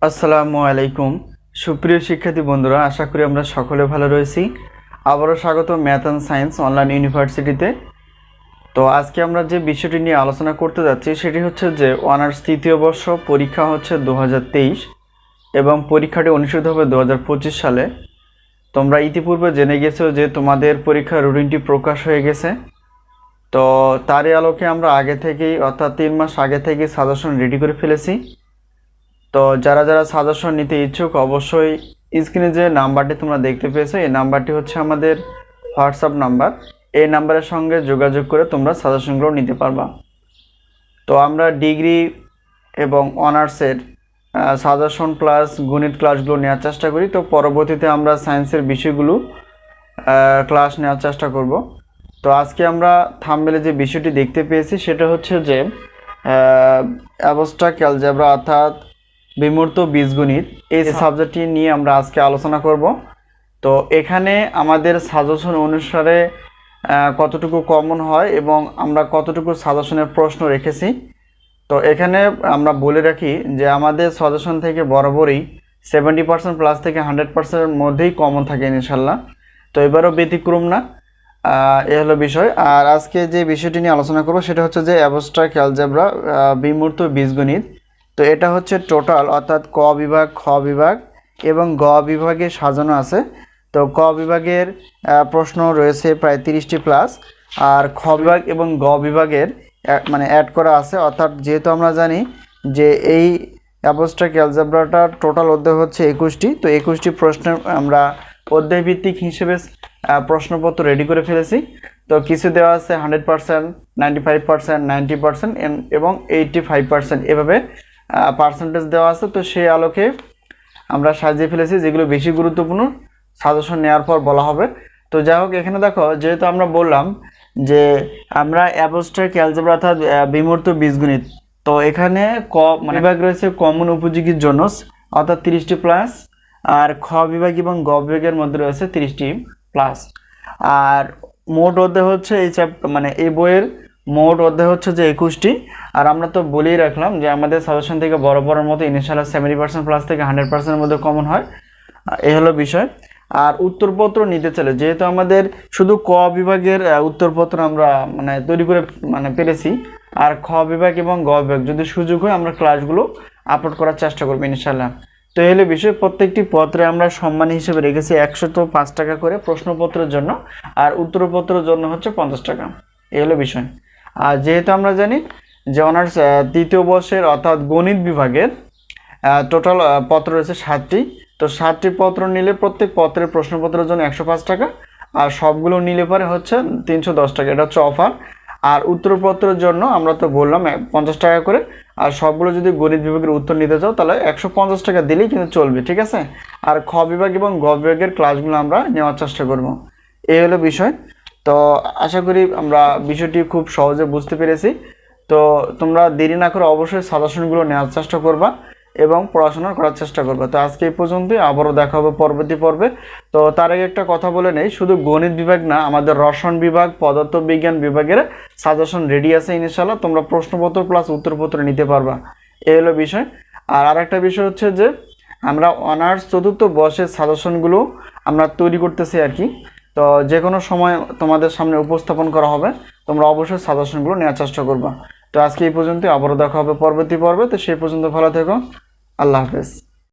আসসালামু আলাইকুম সুপ্রিয় শিক্ষার্থী বন্ধুরা, আশা করি আমরা সকলে ভালো রয়েছি। আবারও স্বাগত ম্যাথ অ্যান্ড সায়েন্স অনলাইন ইউনিভার্সিটিতে। তো আজকে আমরা যে বিষয়টি নিয়ে আলোচনা করতে যাচ্ছি সেটি হচ্ছে যে অনার্স তৃতীয় বর্ষ পরীক্ষা হচ্ছে 2023 এবং পরীক্ষাটি অনুষ্ঠিত হবে 2025 সালে। তোমরা ইতিপূর্বে জেনে গেছো যে তোমাদের পরীক্ষার রুটিনটি প্রকাশ হয়ে গেছে। তো তারই আলোকে আমরা আগে থেকেই অর্থাৎ 3 মাস আগে থেকেই সাজেশন রেডি করে ফেলেছি। তো যারা যারা সাজেশন নিতে ইচ্ছুক অবশ্যই স্ক্রিনে যে নাম্বারটি তোমরা দেখতে পেয়েছো এই নাম্বারটি হচ্ছে আমাদের হোয়াটসঅ্যাপ নাম্বার। এই নাম্বারের সঙ্গে যোগাযোগ করে তোমরা সাজেশনগুলো নিতে পারবা। তো আমরা ডিগ্রি এবং অনার্সের সাজেশন প্লাস গণিত ক্লাসগুলো নেওয়ার চেষ্টা করি। তো পরবর্তীতে আমরা সায়েন্সের বিষয়গুলো ক্লাস নেওয়ার চেষ্টা করব। তো আজকে আমরা থাম্বনেলে যে বিষয়টি দেখতে পেয়েছি সেটা হচ্ছে যে অ্যাবস্ট্রাক্ট অ্যালজেব্রা অর্থাৎ বিমূর্ত বীজগণিত, এই সাবজেক্টটি নিয়ে আমরা আজকে আলোচনা করব। তো এখানে আমাদের সাজেশন অনুসারে কতটুকু কমন হয় এবং আমরা কতটুকু সাজেশনের প্রশ্ন রেখেছি। তো এখানে আমরা বলে রাখি যে আমাদের সাজেশন থেকে বরাবরই 70% প্লাস থেকে 100%-এর মধ্যেই কমন থাকে ইনশাল্লাহ। তো এবারও ব্যতিক্রম না, এ হলো বিষয়। আর আজকে যে বিষয়টি নিয়ে আলোচনা করব সেটা হচ্ছে যে অ্যাবস্ট্রাক্ট অ্যালজেব্রা বিমূর্ত বীজগণিত। তো এটা হচ্ছে টোটাল অর্থাৎ ক বিভাগ, খ বিভাগ এবং গ বিভাগে সাজানো আছে। তো ক বিভাগের প্রশ্ন রয়েছে প্রায় 30টি প্লাস, আর খ বিভাগ এবং গ বিভাগের মানে অ্যাড করা আছে। অর্থাৎ যেহেতু আমরা জানি যে এই অ্যাবস্ট্রাক্ট অ্যালজেব্রাটার টোটাল অধ্যায় হচ্ছে 21টি। তো 21টি প্রশ্নের আমরা অধ্যায় ভিত্তিক হিসেবে প্রশ্নপত্র রেডি করে ফেলেছি। তো কিছু দেওয়া আছে 100%, 95%, 90% এবং 85% এভাবে পার্সেন্টেজ দেওয়া আছে। তো সেই আলোকে আমরা সাজিয়ে ফেলেছি যেগুলো বেশি গুরুত্বপূর্ণ সাজেশন নেওয়ার পর বলা হবে। তো যাই হোক, এখানে দেখো যেহেতু আমরা বললাম যে আমরা অ্যাবস্ট্রাক্ট অ্যালজেব্রা অর্থাৎ বিমূর্ত বীজগণিত, তো এখানে ক বিভাগ রয়েছে কমন উপযোগীর জন্য অর্থাৎ 30টি প্লাস, আর খ বিভাগ এবং গ বিভাগের মধ্যে রয়েছে 30টি প্লাস। আর মোট অধ্যায় হচ্ছে এই বইয়ের মোট অধ্যায় হচ্ছে যে 21টি। আর আমরা তো বলেই রাখলাম যে আমাদের সাজেশন থেকে বরাবরের মতো ইনশাআল্লাহ 70% প্লাস থেকে 100%-এর মধ্যে কমন হয়, এই হলো বিষয়। আর উত্তরপত্র নিতে চলে যেহেতু আমাদের শুধু ক বিভাগের উত্তরপত্র আমরা তৈরি করে পেরেছি, আর খ বিভাগ এবং গ বিভাগ যদি সুযোগ হয় আমরা ক্লাসগুলো আপলোড করার চেষ্টা করবো ইনশাআল্লাহ। তো এই হলো বিষয়। প্রত্যেকটি পত্রে আমরা সম্মানী হিসেবে রেখেছি 105 টাকা করে প্রশ্নপত্রের জন্য, আর উত্তরপত্রের জন্য হচ্ছে 50 টাকা। এই হলো বিষয়। আর যেহেতু আমরা জানি যে অনার্স তৃতীয় বর্ষের অর্থাৎ গণিত বিভাগের টোটাল পত্র রয়েছে 7টি। তো 7টি পত্র নিলে প্রত্যেক পত্রের প্রশ্নপত্রের জন্য 105 টাকা, আর সবগুলো নিলে পরে হচ্ছে 310 টাকা, এটা হচ্ছে অফার। আর উত্তরপত্রের জন্য আমরা তো বললাম 50 টাকা করে, আর সবগুলো যদি গণিত বিভাগের উত্তর নিতে চাও তাহলে 150 টাকা দিলেই কিন্তু চলবে, ঠিক আছে। আর খ বিভাগ এবং গ বিভাগের ক্লাসগুলো আমরা নেওয়ার চেষ্টা করব, এই হলো বিষয়। তো আশা করি আমরা বিষয়টি খুব সহজে বুঝতে পেরেছি। তো তোমরা দেরি না করে অবশ্যই সাজেশনগুলো নেওয়ার চেষ্টা করবা এবং পড়াশোনা করার চেষ্টা করবে। তো আজকে এই পর্যন্তই, আবারও দেখা হবে পরবর্তী পর্বে। তো তার আগে একটা কথা বলে নেই, শুধু গণিত বিভাগ না, আমাদের রসায়ন বিভাগ, পদার্থবিজ্ঞান বিভাগের সাজেশন রেডি আছে ইনশাআল্লাহ। তোমরা প্রশ্নপত্র প্লাস উত্তরপত্র নিতে পারবা, এই হলো বিষয়। আর আরেকটা বিষয় হচ্ছে যে আমরা অনার্স চতুর্থ বর্ষের সাজেশনগুলো আমরা তৈরি করতেছি আর কি। তো যে কোনো সময় তোমাদের সামনে উপস্থাপন করা হবে, তোমরা অবশ্যই সাজেশনগুলো নেওয়ার চেষ্টা করবা। তো আজকে এই পর্যন্ত, আবারও দেখা হবে পরবর্তী পর্বে। তো সেই পর্যন্ত ভালো থেকো, আল্লাহ হাফেজ।